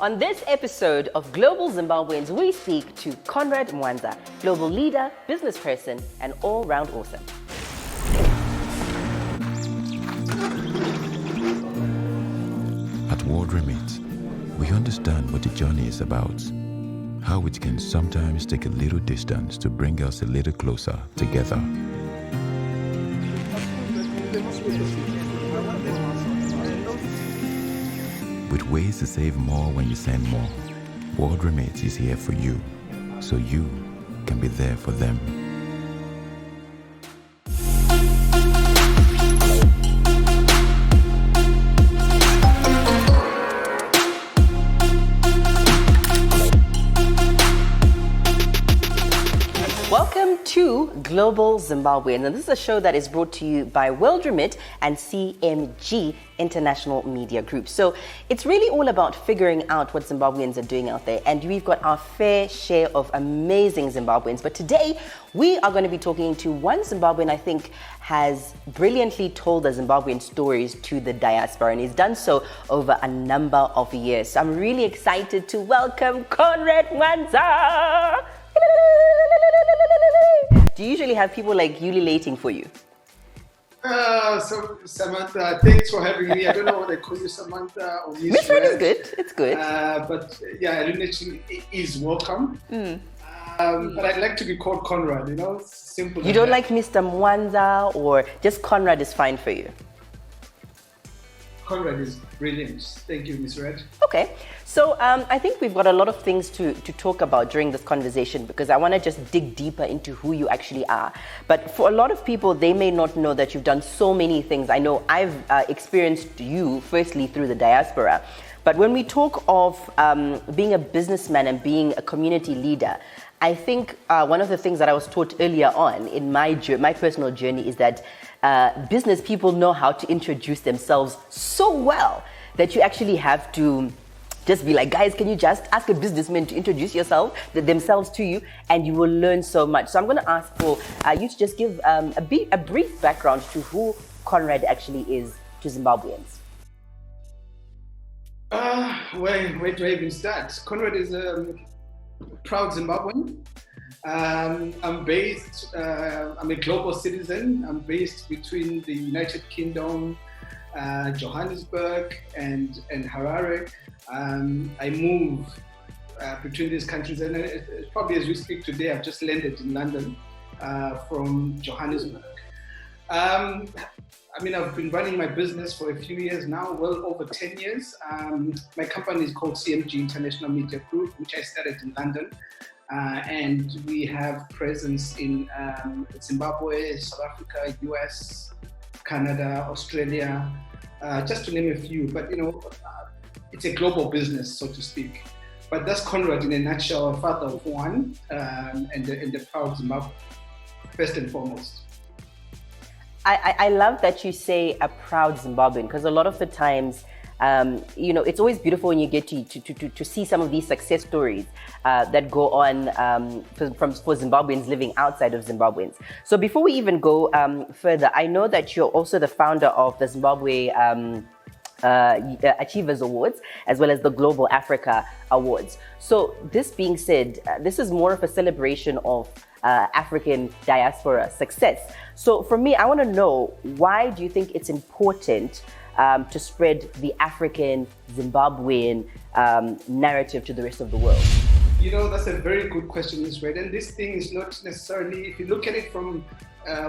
On this episode of Global Zimbabweans, we speak to Conrad Mwanza, global leader, business person, and all-round awesome. At World Remit, we understand what the journey is about, how it can sometimes take a little distance to bring us a little closer together. With ways to save more when you send more, World Remit is here for you, so you can be there for them. Welcome to Global Zimbabweans, and this is a show that is brought to you by World Remit and CMG International Media Group. So it's really all about figuring out what Zimbabweans are doing out there, and we've got our fair share of amazing Zimbabweans. But today we are going to be talking to one Zimbabwean I think has brilliantly told the Zimbabwean stories to the diaspora, and he's done so over a number of years. So I'm really excited to welcome Conrad Mwanza. Do you usually have people like ululating for you? So Samantha, thanks for having me. I don't know what I call you, Samantha or Misred. Misred is good. It's good. But yeah, ululation is welcome. But I'd like to be called Conrad. You know, simple. You don't like Mr. Mwanza, or just Conrad is fine for you? Conrad is brilliant. Thank you, Misred. Okay, so I think we've got a lot of things to talk about during this conversation, because I want to just dig deeper into who you actually are. But for a lot of people, they may not know that you've done so many things. I know I've experienced you firstly through the diaspora. But when we talk of being a businessman and being a community leader, I think one of the things that I was taught earlier on in my personal journey is that business people know how to introduce themselves so well that you actually have to just be like, guys, can you just ask a businessman to introduce themselves to you, and you will learn so much. So I'm going to ask for you to just give a brief background to who Conrad actually is to Zimbabweans. Where do I even start? Conrad is a proud Zimbabwean. I'm a global citizen. I'm based between the United Kingdom, Johannesburg and Harare. I move between these countries, and probably as we speak today, I've just landed in London from Johannesburg. I've been running my business for a few years now, well over 10 years. My company is called CMG International Media Group, which I started in London. And we have presence in Zimbabwe, South Africa, US, Canada, Australia, just to name a few. But it's a global business, so to speak. But that's Conrad in a nutshell, a father of one, and the proud Zimbabwe, first and foremost. I love that you say a proud Zimbabwean, because a lot of the times, it's always beautiful when you get to see some of these success stories that go on for Zimbabweans living outside of Zimbabweans. So before we even go further, I know that you're also the founder of the Zimbabwe Achievers Awards, as well as the Global Africa Awards. So this being said, this is more of a celebration of African diaspora success. So for me, I want to know, why do you think it's important to spread the African Zimbabwean narrative to the rest of the world? That's a very good question, Misred. And this thing is not necessarily, if you look at it from,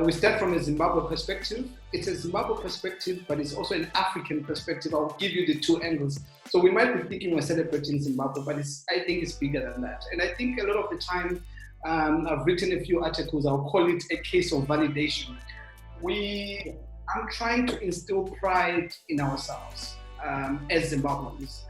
we start from a Zimbabwe perspective. It's a Zimbabwe perspective, but it's also an African perspective. I'll give you the two angles. So we might be thinking we're celebrating Zimbabwe, but I think it's bigger than that. And I think a lot of the time, I've written a few articles, I'll call it a case of validation. I'm trying to instill pride in ourselves as Zimbabweans,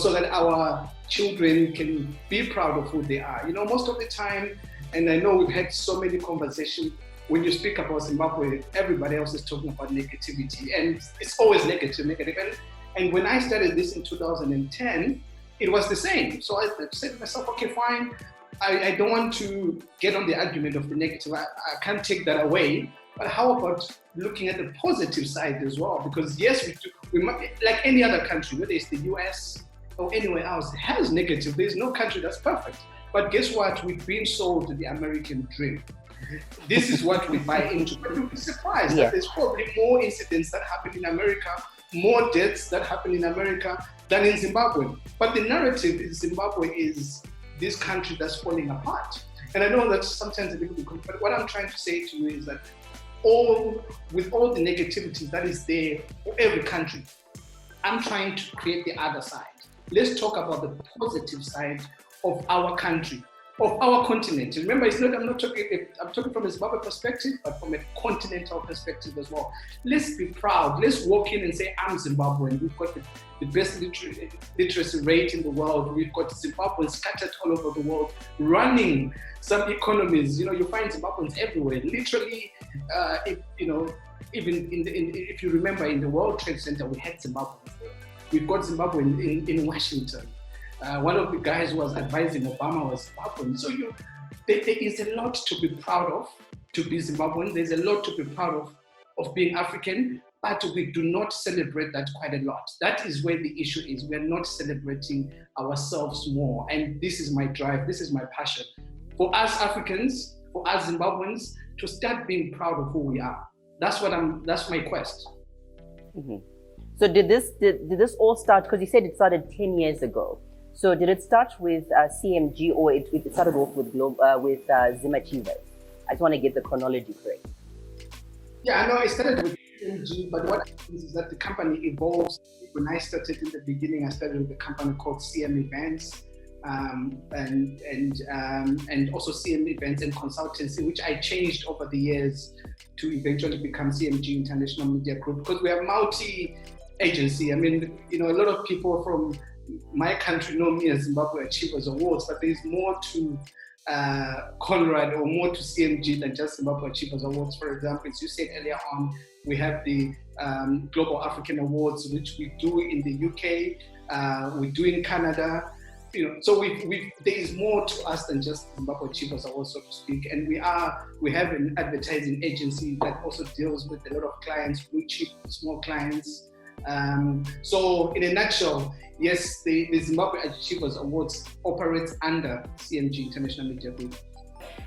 so that our children can be proud of who they are. Most of the time, and I know we've had so many conversations, when you speak about Zimbabwe, everybody else is talking about negativity, and it's always negative. And when I started this in 2010, it was the same. So I said to myself, okay, fine. I don't want to get on the argument of the negative. I can't take that away. But how about looking at the positive side as well? Because yes, we might, like any other country, whether it's the US, or anywhere else has negative. There's no country that's perfect. But guess what? We've been sold the American dream. This is what we buy into. But you'll be surprised that there's probably more incidents that happen in America, more deaths that happen in America than in Zimbabwe. But the narrative in Zimbabwe is this country that's falling apart. And I know that's sometimes a little bit, but what I'm trying to say to you is that with all the negativity that is there for every country, I'm trying to create the other side. Let's talk about the positive side of our country, of our continent. Remember, I'm talking from a Zimbabwe perspective, but from a continental perspective as well. Let's be proud. Let's walk in and say, I'm Zimbabwean. We've got the best literacy rate in the world. We've got Zimbabweans scattered all over the world, running some economies. You find Zimbabweans everywhere. Literally, if you remember, in the World Trade Center, we had Zimbabweans there. We've got Zimbabwe in Washington. One of the guys who was advising Obama was Zimbabwean. So there is a lot to be proud of to be Zimbabwean. There's a lot to be proud of being African, but we do not celebrate that quite a lot. That is where the issue is. We're not celebrating ourselves more. And this is my drive. This is my passion. For us Africans, for us Zimbabweans, to start being proud of who we are. That's my quest. Mm-hmm. So did this all start, because you said it started 10 years ago. So did it start with CMG, or it started off with Zim Achievers? I just want to get the chronology correct. Yeah, I know it started with CMG, but what happens is that the company evolves. When I started in the beginning, I started with a company called CM Events, and also CM Events and Consultancy, which I changed over the years to eventually become CMG International Media Group, because we are multi-agency. I mean, a lot of people from my country know me as Zimbabwe Achievers Awards, but there's more to Conrad or more to CMG than just Zimbabwe Achievers Awards. For example, as you said earlier on, we have the Global African Awards, which we do in the UK, we do in Canada. So there is more to us than just Zimbabwe Achievers Awards, so to speak. And we have an advertising agency that also deals with a lot of clients, blue chip, small clients. So in a nutshell, yes, the Zimbabwe Achievers Awards operates under CMG International Media Group.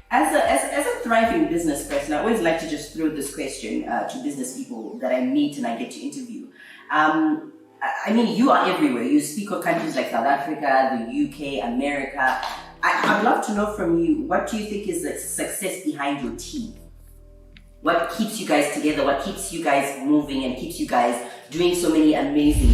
As a thriving business person, I always like to just throw this question to business people that I meet and I get to interview. I mean, you are everywhere. You speak of countries like South Africa, the UK, America. I'd love to know from you, what do you think is the success behind your team? What keeps you guys together? What keeps you guys moving and keeps you guys doing so many amazing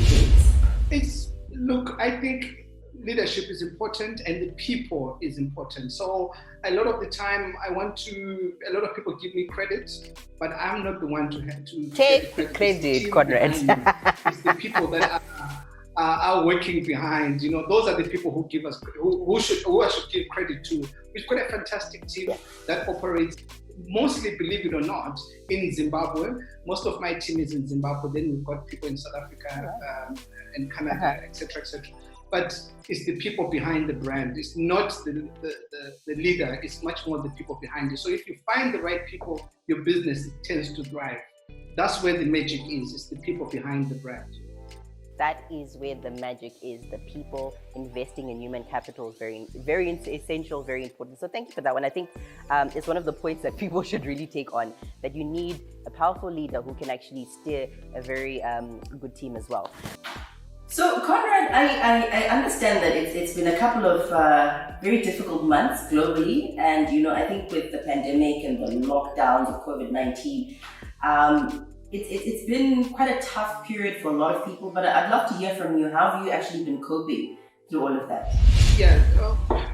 things? Look, I think leadership is important and the people is important. So a lot of the time a lot of people give me credit, but I'm not the one to have to take credit, Conrad. It's the people that are working behind. Those are the people who give us, who I should give credit to. We've got a fantastic team that operates mostly, believe it or not, in Zimbabwe. Most of my team is in Zimbabwe. Then we've got people in South Africa and Canada, etc., etc. But it's the people behind the brand. It's not the leader. It's much more the people behind it. So if you find the right people, your business tends to thrive. That's where the magic is. It's the people behind the brand. That is where the magic is. The people. Investing in human capital is very, very essential, very important. So thank you for that one. I think it's one of the points that people should really take on, that you need a powerful leader who can actually steer a very good team as well. So Conrad, I understand that it's been a couple of very difficult months globally, and I think with the pandemic and the lockdowns of COVID-19, it's been quite a tough period for a lot of people. But I'd love to hear from you. How have you actually been coping through all of that? Yeah,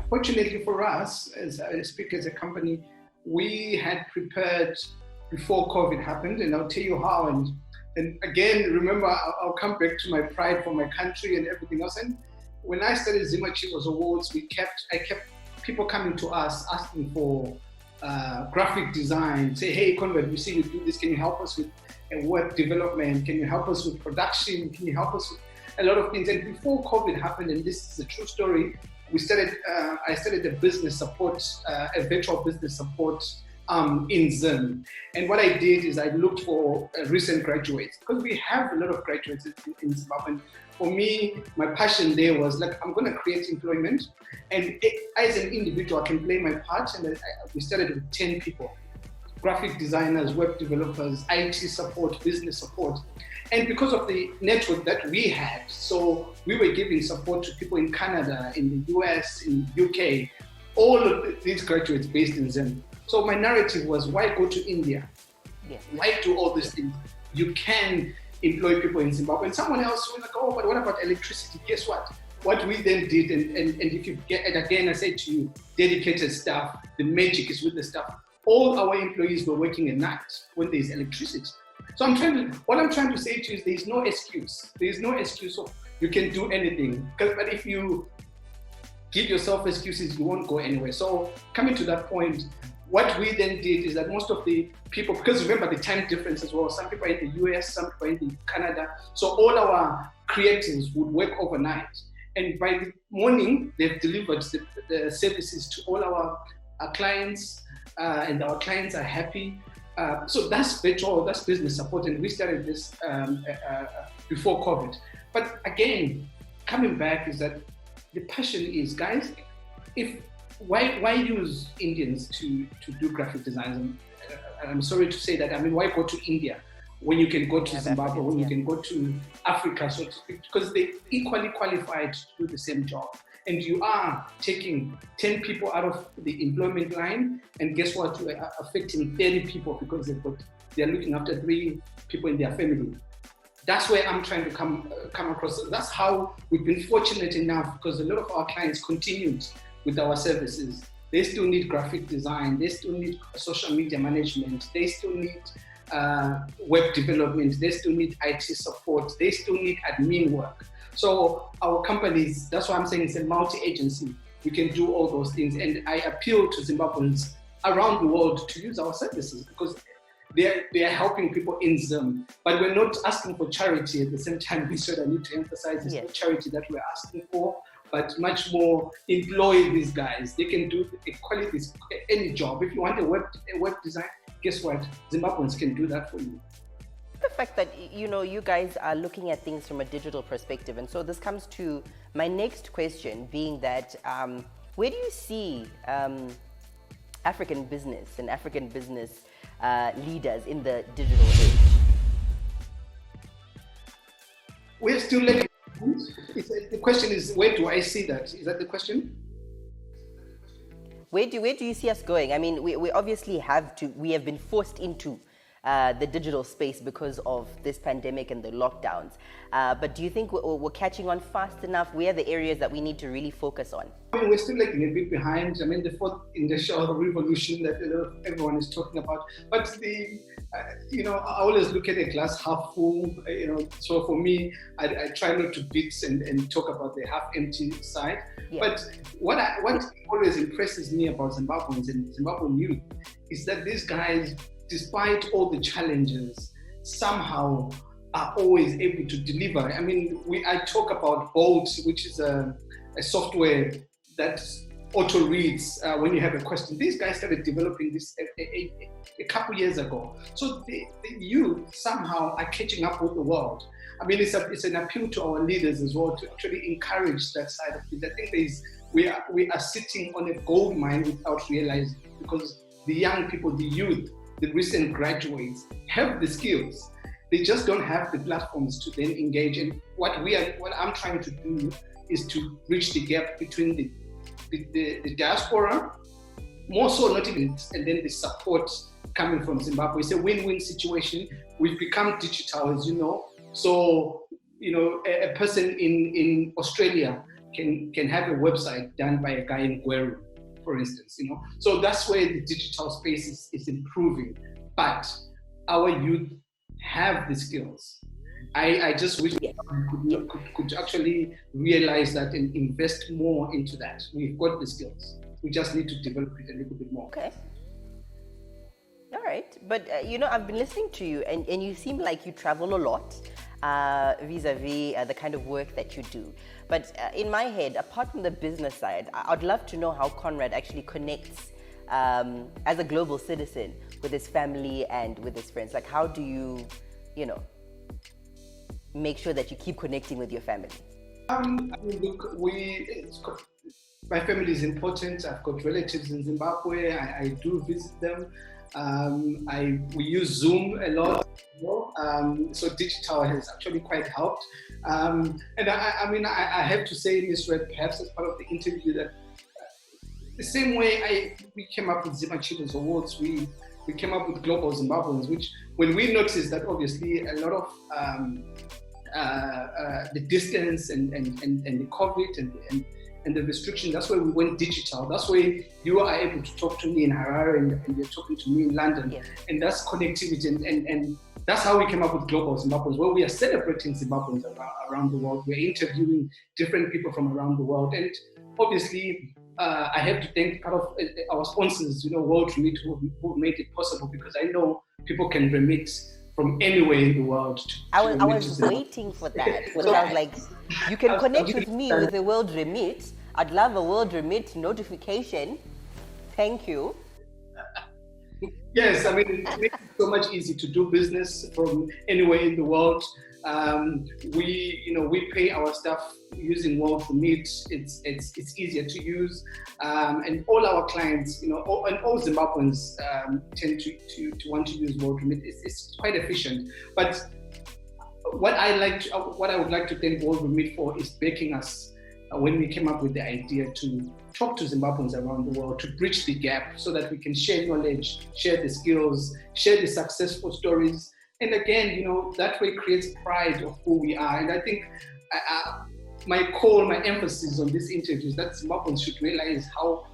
fortunately for us, as I speak as a company, we had prepared before COVID happened, and I'll tell you how. And again, remember, I'll come back to my pride for my country and everything else. And when I started Zim Achievers Awards, I kept people coming to us asking for graphic design. Say, hey, Conrad, we see you do this. Can you help us with web development? Can you help us with production? Can you help us with a lot of things? And before COVID happened, and this is a true story, I started a business support, a virtual business support in Zim. And what I did is I looked for recent graduates, because we have a lot of graduates in Zimbabwe. for me, my passion there was like, I'm going to create employment. And as an individual, I can play my part. And we started with 10 people, graphic designers, web developers, IT support, business support. And because of the network that we had, so we were giving support to people in Canada, in the US, in UK, all of these graduates based in Zim. So my narrative was, why go to India? Yes. Why do all these things? You can employ people in Zimbabwe. And someone else was like, oh, but what about electricity? Guess what? What we then did, and if you get, and again, I say to you, dedicated staff, the magic is with the staff. All our employees were working at night when there's electricity. So what I'm trying to say to you is there's no excuse. There's no excuse of you can do anything. But if you give yourself excuses, you won't go anywhere. So coming to that point, what we then did is that most of the people, because remember the time difference as well, some people are in the US, some people are in Canada. So all our creatives would work overnight. And by the morning, they've delivered the services to all our clients, and our clients are happy. So that's better, that's business support. And we started this before COVID. But again, coming back is that the passion is, guys, why use Indians to do graphic design? And I'm sorry to say that. I mean, why go to India when you can go to Zimbabwe, when you can go to Africa, so to speak? Because they're equally qualified to do the same job. And you are taking 10 people out of the employment line, and guess what? You are affecting 30 people because they're looking after 3 people in their family. That's where I'm trying to come across. That's how we've been fortunate enough, because a lot of our clients continued with our services. They still need graphic design, they still need social media management, they still need web development, they still need IT support, they still need admin work. So our companies, that's why I'm saying it's a multi-agency. We can do all those things. And I appeal to Zimbabweans around the world to use our services, because they are helping people in Zim. But we're not asking for charity at the same time. I need to emphasize it's not charity that we're asking for, but much more employ these guys. They can do any job. If you want a web design, guess what? Zimbabweans can do that for you. The fact that, you guys are looking at things from a digital perspective. And so this comes to my next question, being that where do you see African business and African business leaders in the digital age? We're still lagging. The question is, where do I see that? Is that the question? Where do you see us going? I mean, we obviously we have been forced into the digital space because of this pandemic and the lockdowns. But do you think we're catching on fast enough? Where are the areas that we need to really focus on? I mean, we're still lagging a bit behind. I mean, the fourth industrial revolution that everyone is talking about. But I always look at a glass half full. So for me, I try not to beat and talk about the half empty side. Yeah. But what always impresses me about Zimbabweans and Zimbabwean youth is that these guys, despite all the challenges, somehow are always able to deliver. I mean, I talk about Bolt, which is a software that auto reads when you have a question. These guys started developing this a couple years ago. So the youth somehow are catching up with the world. I mean, it's an appeal to our leaders as well to actually encourage that side of it. I think we are sitting on a gold mine without realizing, because the young people, the youth, the recent graduates have the skills. They just don't have the platforms to then engage. And what I'm trying to do is to bridge the gap between the diaspora, more so not even, and then the support coming from Zimbabwe. It's a win-win situation. We've become digital, as you know. So, a person in Australia can have a website done by a guy in Gweru, for instance, So that's where the digital space is improving. But our youth have the skills. I just wish we could actually realize that and invest more into that. We've got the skills. We just need to develop it a little bit more. Okay. All right. But, I've been listening to you and you seem like you travel a lot vis-a-vis the kind of work that you do. But in my head, apart from the business side, I'd love to know how Conrad actually connects as a global citizen with his family and with his friends. Like, how do you, make sure that you keep connecting with your family? I mean, look, my family is important. I've got relatives in Zimbabwe. I do visit them. We use Zoom a lot, so digital has actually quite helped. And I have to say, Misred, perhaps as part of the interview, that the same way we came up with 𝐂𝐞𝐥𝐞𝐥𝐞𝐥𝐞 Awards, we came up with Global Zimbabweans, which when we noticed that obviously a lot of the distance and the COVID and the restriction, that's why we went digital. That's why you are able to talk to me in Harare and you're talking to me in London. Yeah. And that's connectivity. And that's how we came up with Global Zimbabweans, where we are celebrating Zimbabweans around the world. We're interviewing different people from around the world. And obviously, I have to thank part of our sponsors, World Remit, who made it possible, because I know people can remit from anywhere in the world. I was waiting for that. Because I was like, you can connect with me with the World Remit. I'd love a World Remit notification. Thank you. Yes, I mean, it makes it so much easier to do business from anywhere in the world. We pay our staff using World Remit. It's easier to use, and all our clients, and all Zimbabweans tend to want to use World Remit. It's quite efficient. But what I would like to thank World Remit for is backing us when we came up with the idea to talk to Zimbabweans around the world, to bridge the gap so that we can share knowledge, share the skills, share the successful stories. And again, that way creates pride of who we are. And I think my emphasis on this interview is that Zimbabweans should realize how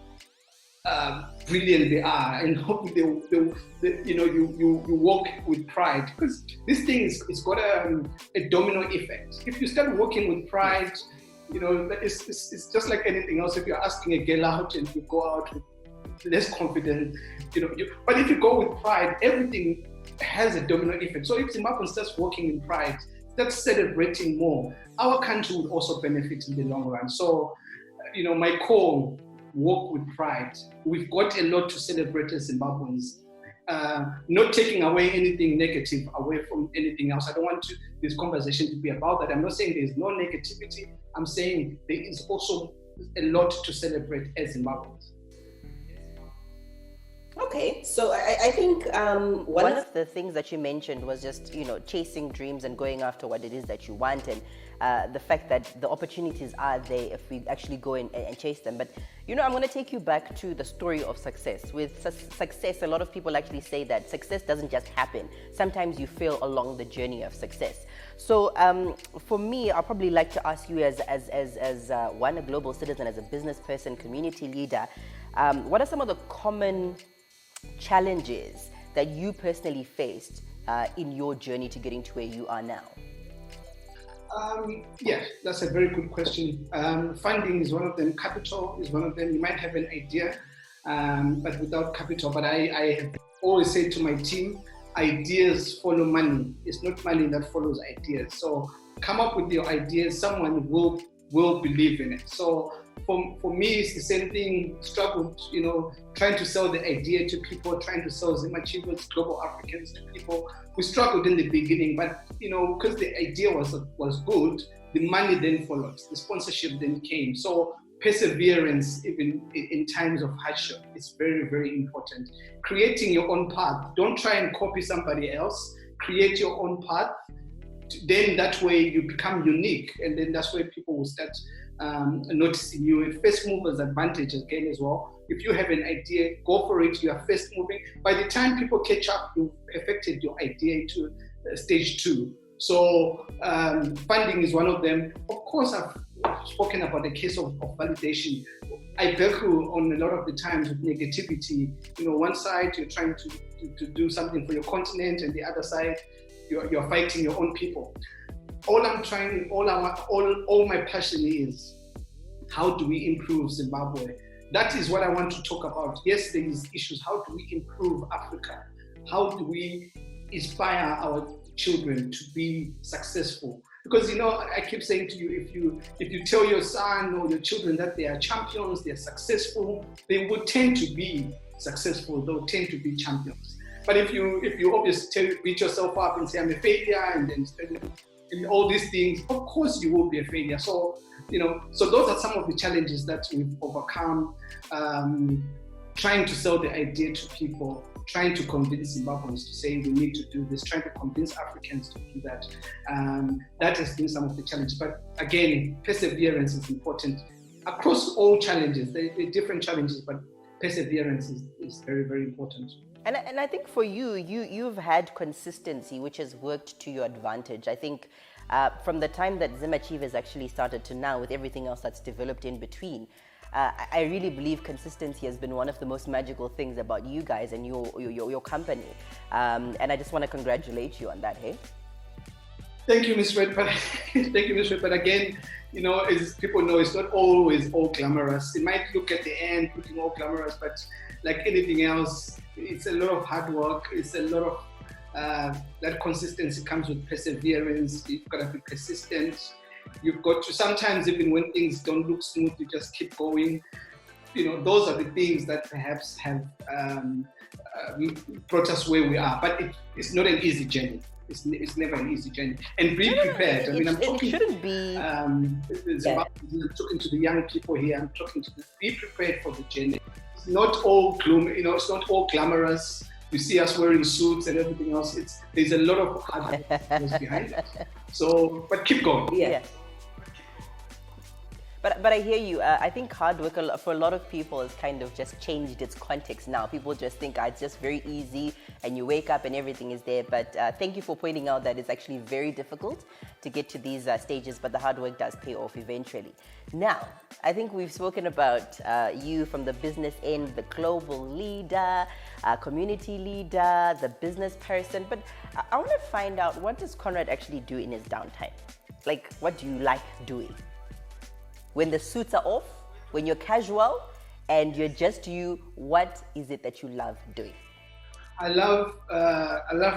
brilliant they are, and hope you walk with pride, because this thing it's got a domino effect. If you start walking with pride, it's just like anything else. If you're asking a girl out and you go out with less confidence, but if you go with pride, everything has a domino effect. So if Zimbabwe starts walking in pride, starts celebrating more, our country would also benefit in the long run. So, my call, walk with pride. We've got a lot to celebrate as Zimbabweans. Not taking away anything negative away from anything else. I don't want this conversation to be about that. I'm not saying there's no negativity. I'm saying there is also a lot to celebrate as Zimbabweans. Okay, so I think one of the things that you mentioned was just, chasing dreams and going after what it is that you want, and the fact that the opportunities are there if we actually go in and chase them. But, I'm going to take you back to the story of success. With success, a lot of people actually say that success doesn't just happen. Sometimes you fail along the journey of success. So for me, I'll probably like to ask you as a global citizen, as a business person, community leader, what are some of the common challenges that you personally faced in your journey to getting to where you are now? Yeah, that's a very good question. Funding is one of them. Capital is one of them. You might have an idea, but without capital. But I have always said to my team, ideas follow money. It's not money that follows ideas. So come up with your ideas. Someone will believe in it. So for me, it's the same thing. Struggled, trying to sell the idea to people, trying to sell 𝐂𝐶𝐤𝐴𝐴𝐻, Global Africans to people. We struggled in the beginning, but because the idea was good, the money then followed. The sponsorship then came. So perseverance, even in times of hardship, is very, very important. Creating your own path. Don't try and copy somebody else. Create your own path. Then that way you become unique, and then that's where people will start noticing you. And first movers advantage again as well. If you have an idea, go for it. You are first moving. By the time people catch up, you've perfected your idea into stage 2. So funding is one of them. Of course, I've spoken about the case of validation. I battle on a lot of the times with negativity. One side you're trying to do something for your continent, and the other side you're fighting your own people. All my passion is, how do we improve Zimbabwe? That is what I want to talk about. Yes, there is issues. How do we improve Africa? How do we inspire our children to be successful? Because I keep saying to you, if you tell your son or your children that they are champions, they are successful, they will tend to be successful. They'll tend to be champions. But if you obviously beat yourself up and say I'm a failure, and then and all these things, of course you will be a failure. So, so those are some of the challenges that we've overcome. Trying to sell the idea to people, trying to convince Zimbabweans to say we need to do this, trying to convince Africans to do that. That has been some of the challenges. But again, perseverance is important across all challenges. There are different challenges, but perseverance is very, very important. And I think for you've had consistency, which has worked to your advantage. I think from the time that 𝐂𝐤𝐴chieve has actually started to now, with everything else that's developed in between, I really believe consistency has been one of the most magical things about you guys and your company. And I just want to congratulate you on that, hey? Thank you, Misred. But again, as people know, it's not always all glamorous. It might look at the end looking all glamorous, but like anything else, it's a lot of hard work. It's a lot of that consistency comes with perseverance. You've got to be persistent. You've got to, sometimes even when things don't look smooth, you just keep going. Those are the things that perhaps have brought us where we are. But it's not an easy journey. It's never an easy journey. And be prepared. I'm talking. It shouldn't be. I'm talking to the young people here. I'm talking to be prepared for the journey. It's not all gloom. It's not all glamorous. You see us wearing suits and everything else. There's a lot of hard work behind it. So, but keep going. Yeah. But I hear you. I think hard work for a lot of people has kind of just changed its context now. People just think it's just very easy and you wake up and everything is there. But thank you for pointing out that it's actually very difficult to get to these stages, but the hard work does pay off eventually. Now, I think we've spoken about you from the business end, the global leader, community leader, the business person. But I want to find out, what does Conrad actually do in his downtime? Like, what do you like doing? When the suits are off, when you're casual and you're just you, what is it that you love doing? I love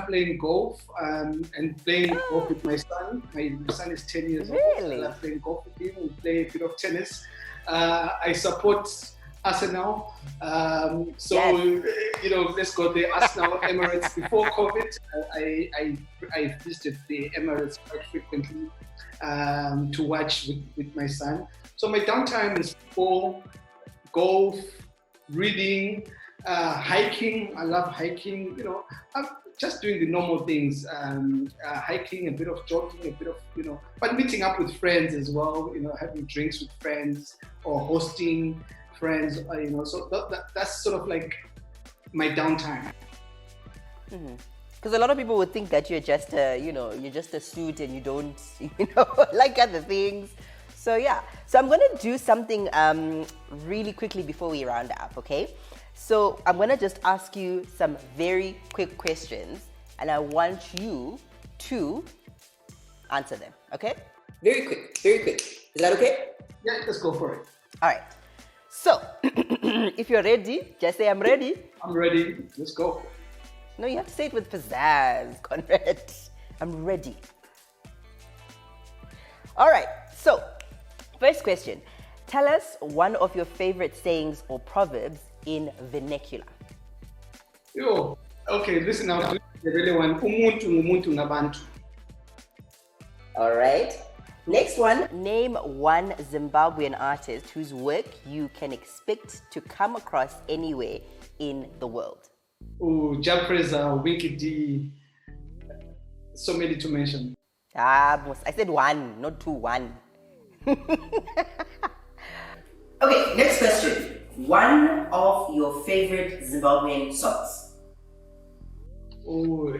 playing golf and playing golf with my son. My son is 10 years old. Really? I love playing golf with him. We play a bit of tennis. I support Arsenal. Let's go the Arsenal Emirates. Before COVID, I visited the Emirates quite frequently to watch with my son. So my downtime is for golf, reading, hiking. I love hiking. I'm just doing the normal things. Hiking, a bit of jogging, a bit of but meeting up with friends as well. Having drinks with friends or hosting friends. So that's sort of like my downtime. Because a lot of people would think that you're just you're just a suit and you don't like other things. So yeah, so I'm going to do something really quickly before we round up, okay? So I'm going to just ask you some very quick questions and I want you to answer them, okay? Very quick, very quick. Is that okay? Yeah, let's go for it. All right. So if you're ready, just say I'm ready. I'm ready. Let's go. No, you have to say it with pizzazz, Conrad. I'm ready. All right. So first question. Tell us one of your favorite sayings or proverbs in vernacular. Okay, listen now to the really one. Umuntu ngumuntu ngabantu. All right. Next one. Name one Zimbabwean artist whose work you can expect to come across anywhere in the world. 𝐿𝐦𝐻𝐙𝐢𝐦𝐻 Winkedy, so many to mention. I said one, not two, one. Okay, next question. One of your favorite Zimbabwean songs.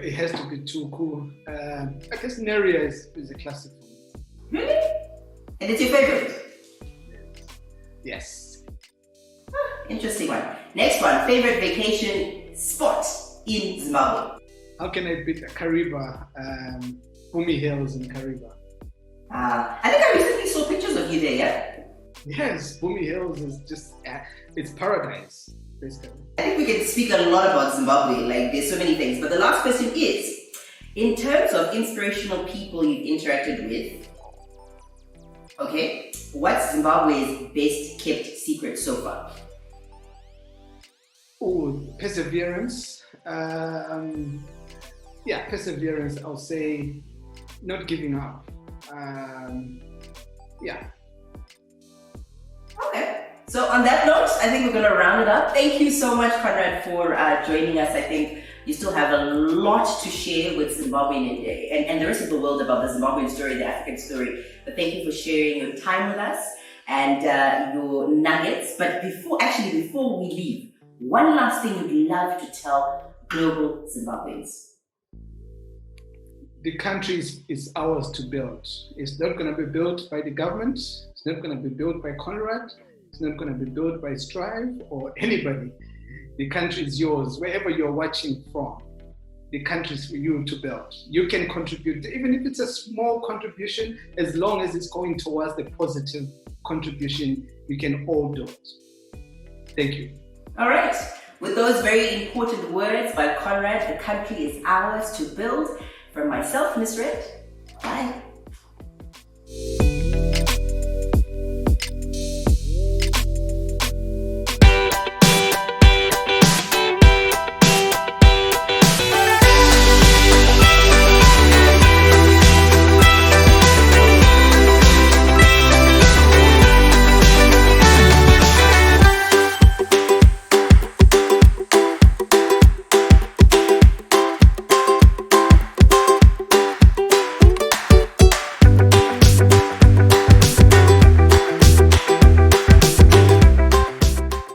It has to be too cool. I guess Neria is a classic. Really? And it's your favorite? Yes. Interesting one. Next one. Favorite vacation spot in Zimbabwe. How can I beat Kariba, Bumi Hills in Kariba? I think I recently saw pictures of you there, yeah? Yes, Bumi Hills is just, it's paradise, basically. I think we can speak a lot about Zimbabwe, like there's so many things. But the last question is, in terms of inspirational people you've interacted with, okay, what's Zimbabwe's best kept secret so far? Perseverance. Perseverance. I'll say not giving up. Yeah. Okay. So on that note, I think we're going to round it up. Thank you so much, Conrad, for joining us. I think you still have a lot to share with Zimbabwean and the rest of the world about the Zimbabwean story, the African story. But thank you for sharing your time with us and your nuggets. But before we leave, one last thing you'd love to tell global Zimbabweans. The country is ours to build. It's not going to be built by the government. It's not going to be built by Conrad. It's not going to be built by Strive or anybody. The country is yours, wherever you're watching from. The country is for you to build. You can contribute, even if it's a small contribution, as long as it's going towards the positive contribution, you can all do it. Thank you. All right. With those very important words by Conrad, the country is ours to build. From myself, Misred, bye.